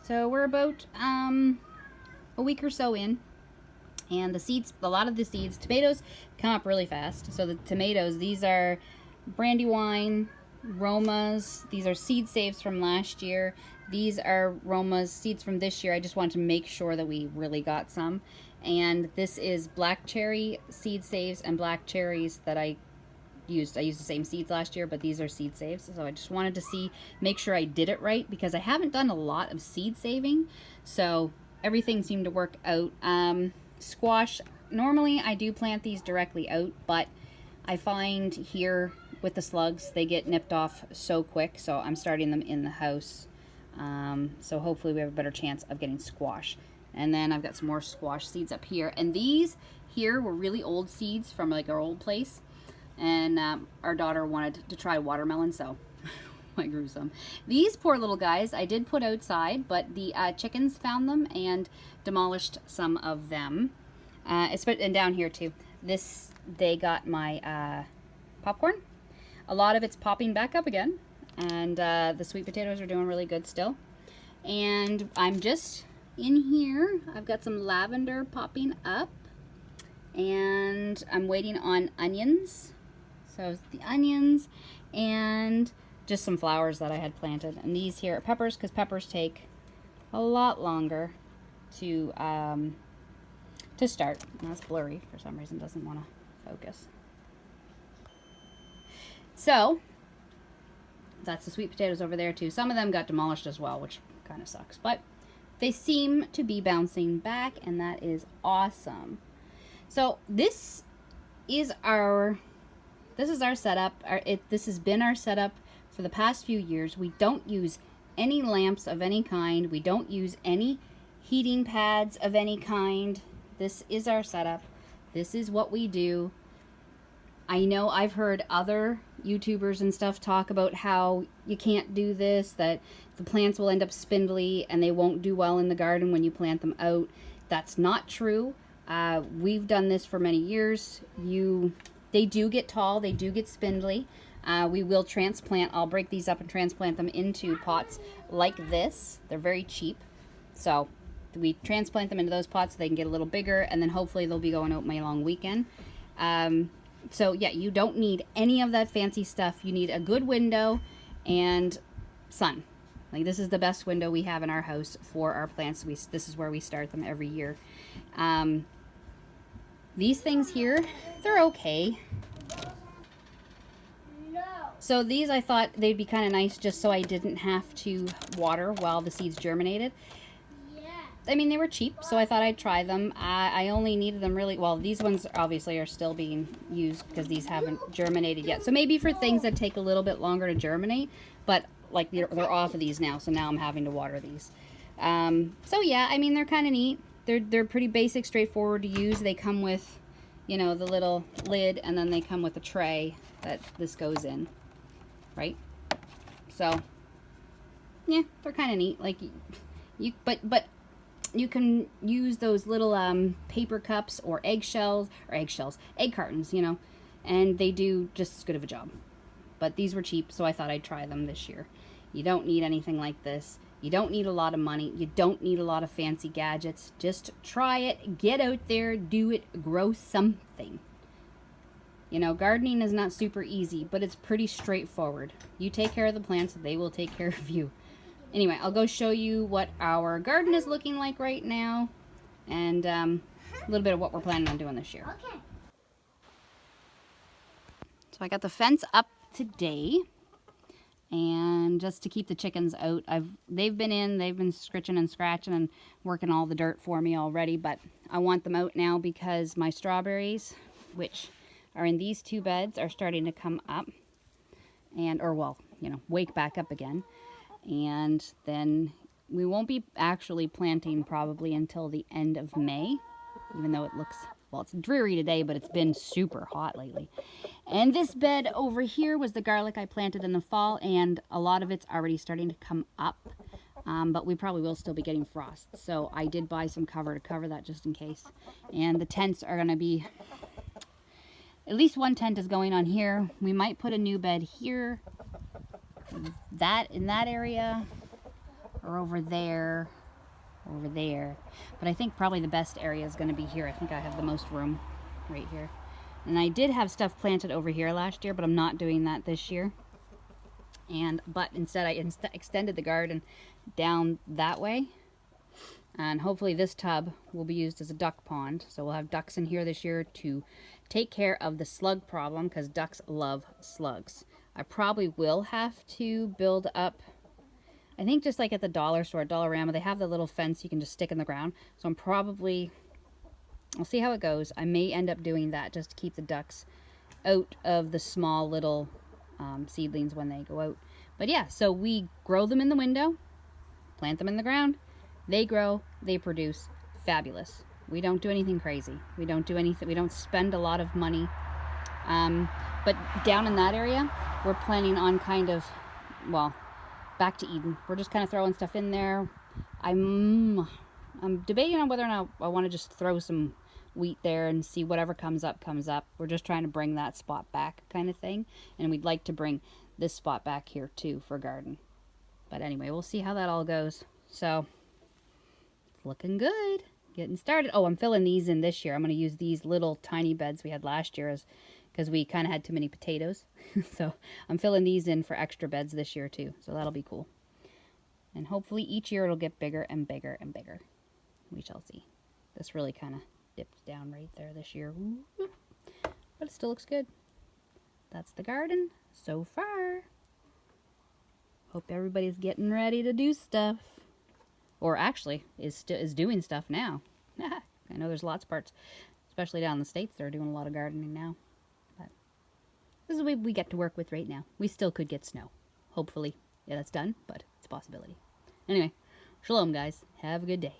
So we're about a week or so in, and the seeds, a lot of the seeds, tomatoes come up really fast. So the tomatoes, these are Brandywine, Romas. These are seed saves from last year. These are Roma's seeds from this year. I just wanted to make sure that we really got some. And this is black cherry seed saves and black cherries that I used the same seeds last year, but these are seed saves. So I just wanted to make sure I did it right, because I haven't done a lot of seed saving. So everything seemed to work out. Squash, normally I do plant these directly out, but I find here with the slugs, they get nipped off so quick. So I'm starting them in the house. So hopefully we have a better chance of getting squash. And then I've got some more squash seeds up here. And these here were really old seeds from like our old place. And our daughter wanted to try watermelon, so I grew some. These poor little guys I did put outside, but the chickens found them and demolished some of them. And down here too. They got my popcorn. A lot of it's popping back up again. And the sweet potatoes are doing really good still. And I'm just in here. I've got some lavender popping up. And I'm waiting on onions. So the onions and just some flowers that I had planted. And these here are peppers, because peppers take a lot longer to start. And that's blurry for some reason, doesn't want to focus. So that's the sweet potatoes over there too. Some of them got demolished as well, which kind of sucks. But they seem to be bouncing back, and that is awesome. So this is our setup. This has been our setup for the past few years. We don't use any lamps of any kind. We don't use any heating pads of any kind. This is our setup. This is what we do. I know I've heard other YouTubers and stuff talk about how you can't do this, that the plants will end up spindly and they won't do well in the garden when you plant them out. That's not true. We've done this for many years. They do get tall, they do get spindly. We will transplant. I'll break these up and transplant them into pots like this. They're very cheap. So we transplant them into those pots so they can get a little bigger, and then hopefully they'll be going out my long weekend. So yeah, you don't need any of that fancy stuff. You need a good window and sun. Like, this is the best window we have in our house for our plants. This is where we start them every year. These things here, they're okay. So these, I thought they'd be kind of nice just so I didn't have to water while the seeds germinated. I mean, they were cheap, so I thought I'd try them. I only needed them really, well, these ones obviously are still being used because these haven't germinated yet. So maybe for things that take a little bit longer to germinate, but like they're off of these now, so now I'm having to water these. So yeah, I mean, they're kind of neat. They're pretty basic, straightforward to use. They come with, you know, the little lid, and then they come with a tray that this goes in, right? So yeah, they're kind of neat. Like but you can use those little paper cups or egg cartons, you know, and they do just as good of a job. But these were cheap, so I thought I'd try them this year. You don't need anything like this. You don't need a lot of money. You don't need a lot of fancy gadgets. Just try it. Get out there. Do it. Grow something. You know, gardening is not super easy, but it's pretty straightforward. You take care of the plants, they will take care of you. Anyway, I'll go show you what our garden is looking like right now, and a little bit of what we're planning on doing this year. Okay. So I got the fence up today. And just to keep the chickens out, they've been scritching and scratching and working all the dirt for me already, but I want them out now because my strawberries, which are in these two beds, are starting to come up wake back up again. And then we won't be actually planting probably until the end of May, even though it looks, well, it's dreary today, but it's been super hot lately. And this bed over here was the garlic I planted in the fall, and a lot of it's already starting to come up, but we probably will still be getting frost. So I did buy some cover to cover that just in case. And the tents are going to be, at least one tent is going on here. We might put a new bed here, in that area. or over there, over there. But I think probably the best area is going to be here. I think I have the most room right here. And I did have stuff planted over here last year, but I'm not doing that this year. But instead I extended the garden down that way. And hopefully this tub will be used as a duck pond. So we'll have ducks in here this year to take care of the slug problem, because ducks love slugs. I probably will have to build up, I think just like at the dollar store, Dollarama, they have the little fence you can just stick in the ground. So I'll see how it goes. I may end up doing that just to keep the ducks out of the small little seedlings when they go out. But yeah, so we grow them in the window, plant them in the ground, they grow, they produce, fabulous. We don't do anything crazy. We don't do anything, we don't spend a lot of money. But down in that area, we're planning on kind of, well, back to Eden. We're just kind of throwing stuff in there. I'm debating on whether or not I want to just throw some wheat there and see whatever comes up, comes up. We're just trying to bring that spot back kind of thing. And we'd like to bring this spot back here too for garden. But anyway, we'll see how that all goes. So, it's looking good. Getting started. Oh, I'm filling these in this year. I'm going to use these little tiny beds we had last year because we kind of had too many potatoes. So, I'm filling these in for extra beds this year too. So, that'll be cool. And hopefully each year it'll get bigger and bigger and bigger. We shall see. This really kind of dipped down right there this year. But it still looks good. That's the garden so far. Hope everybody's getting ready to do stuff. Or actually is doing stuff now. I know there's lots of parts, especially down in the States, that are doing a lot of gardening now. But this is what we get to work with right now. We still could get snow. Hopefully. Yeah, that's done, but it's a possibility. Anyway, shalom, guys. Have a good day.